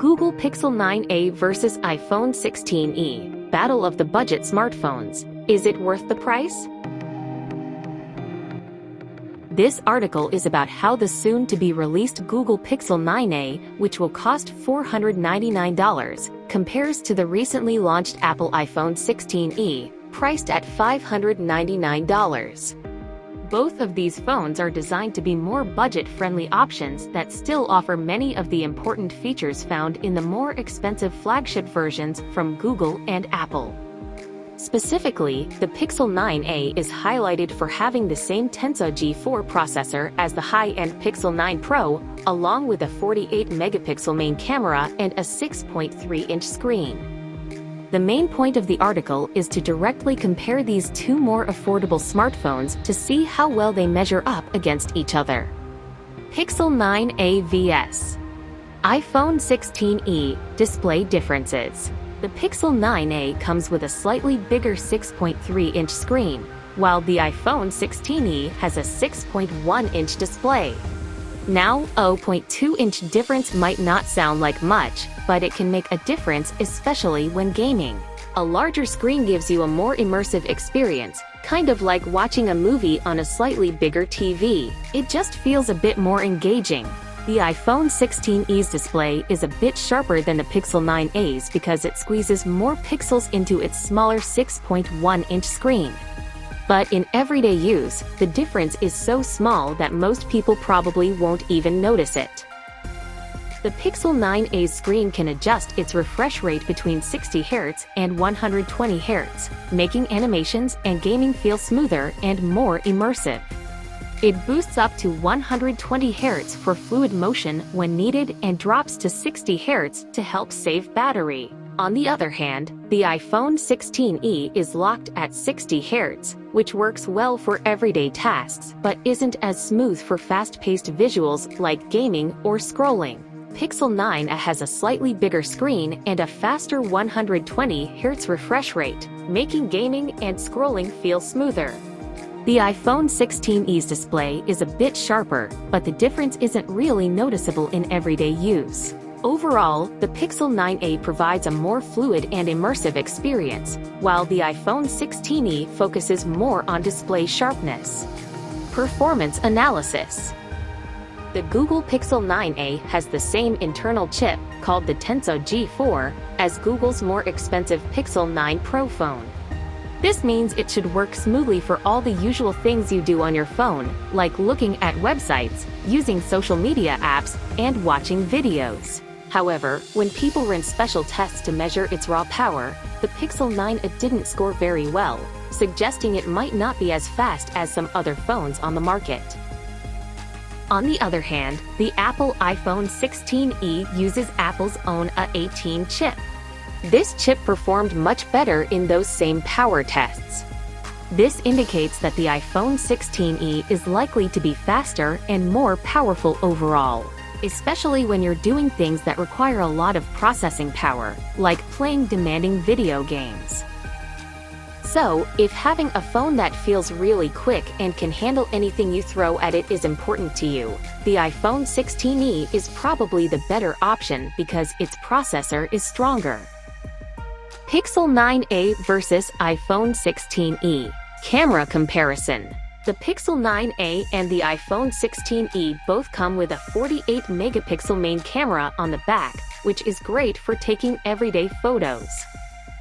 Google Pixel 9a versus iPhone 16e. Battle of the budget smartphones. Is it worth the price? This article is about how the soon-to-be-released Google Pixel 9a, which will cost $499, compares to the recently launched Apple iPhone 16e, priced at $599. Both of these phones are designed to be more budget-friendly options that still offer many of the important features found in the more expensive flagship versions from Google and Apple. Specifically, the Pixel 9a is highlighted for having the same Tensor G4 processor as the high-end Pixel 9 Pro, along with a 48-megapixel main camera and a 6.3-inch screen. The main point of the article is to directly compare these two more affordable smartphones to see how well they measure up against each other. Pixel 9a vs. iPhone 16e. Display differences. The Pixel 9a comes with a slightly bigger 6.3-inch screen, while the iPhone 16e has a 6.1-inch display. Now, a 0.2-inch difference might not sound like much, but it can make a difference, especially when gaming. A larger screen gives you a more immersive experience, kind of like watching a movie on a slightly bigger TV. It just feels a bit more engaging. The iPhone 16e's display is a bit sharper than the Pixel 9a's because it squeezes more pixels into its smaller 6.1-inch screen. But in everyday use, the difference is so small that most people probably won't even notice it. The Pixel 9a's screen can adjust its refresh rate between 60 Hz and 120 Hz, making animations and gaming feel smoother and more immersive. It boosts up to 120 Hz for fluid motion when needed and drops to 60 Hz to help save battery. On the other hand, the iPhone 16e is locked at 60 Hz, which works well for everyday tasks but isn't as smooth for fast-paced visuals like gaming or scrolling. Pixel 9a has a slightly bigger screen and a faster 120 Hz refresh rate, making gaming and scrolling feel smoother. The iPhone 16e's display is a bit sharper, but the difference isn't really noticeable in everyday use. Overall, the Pixel 9a provides a more fluid and immersive experience, while the iPhone 16e focuses more on display sharpness. Performance analysis. The Google Pixel 9a has the same internal chip, called the Tensor G4, as Google's more expensive Pixel 9 Pro phone. This means it should work smoothly for all the usual things you do on your phone, like looking at websites, using social media apps, and watching videos. However, when people ran special tests to measure its raw power, the Pixel 9a didn't score very well, suggesting it might not be as fast as some other phones on the market. On the other hand, the Apple iPhone 16e uses Apple's own A18 chip. This chip performed much better in those same power tests. This indicates that the iPhone 16e is likely to be faster and more powerful overall, especially when you're doing things that require a lot of processing power, like playing demanding video games. So, if having a phone that feels really quick and can handle anything you throw at it is important to you, the iPhone 16e is probably the better option because its processor is stronger. Pixel 9a versus iPhone 16e. Camera comparison. The Pixel 9a and the iPhone 16e both come with a 48-megapixel main camera on the back, which is great for taking everyday photos.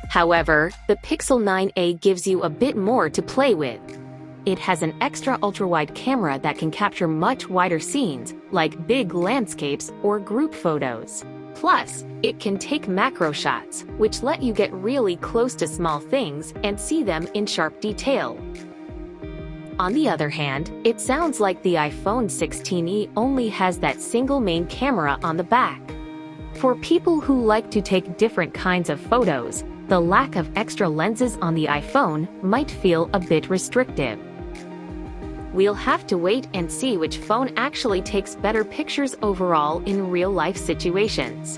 However, the Pixel 9a gives you a bit more to play with. It has an extra ultra-wide camera that can capture much wider scenes, like big landscapes or group photos. Plus, it can take macro shots, which let you get really close to small things and see them in sharp detail. On the other hand, it sounds like the iPhone 16e only has that single main camera on the back. For people who like to take different kinds of photos, the lack of extra lenses on the iPhone might feel a bit restrictive. We'll have to wait and see which phone actually takes better pictures overall in real-life situations.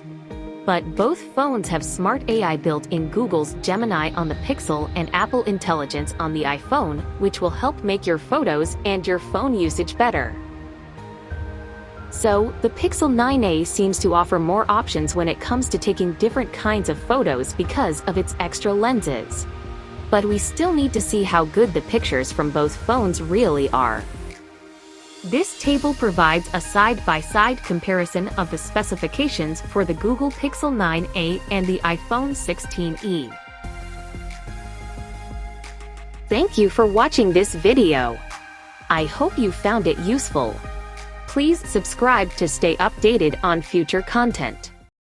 But both phones have smart AI built in Google's Gemini on the Pixel and Apple Intelligence on the iPhone, which will help make your photos and your phone usage better. So, the Pixel 9a seems to offer more options when it comes to taking different kinds of photos because of its extra lenses. But we still need to see how good the pictures from both phones really are. This table provides a side-by-side comparison of the specifications for the Google Pixel 9a and the iPhone 16e. Thank you for watching this video. I hope you found it useful. Please subscribe to stay updated on future content.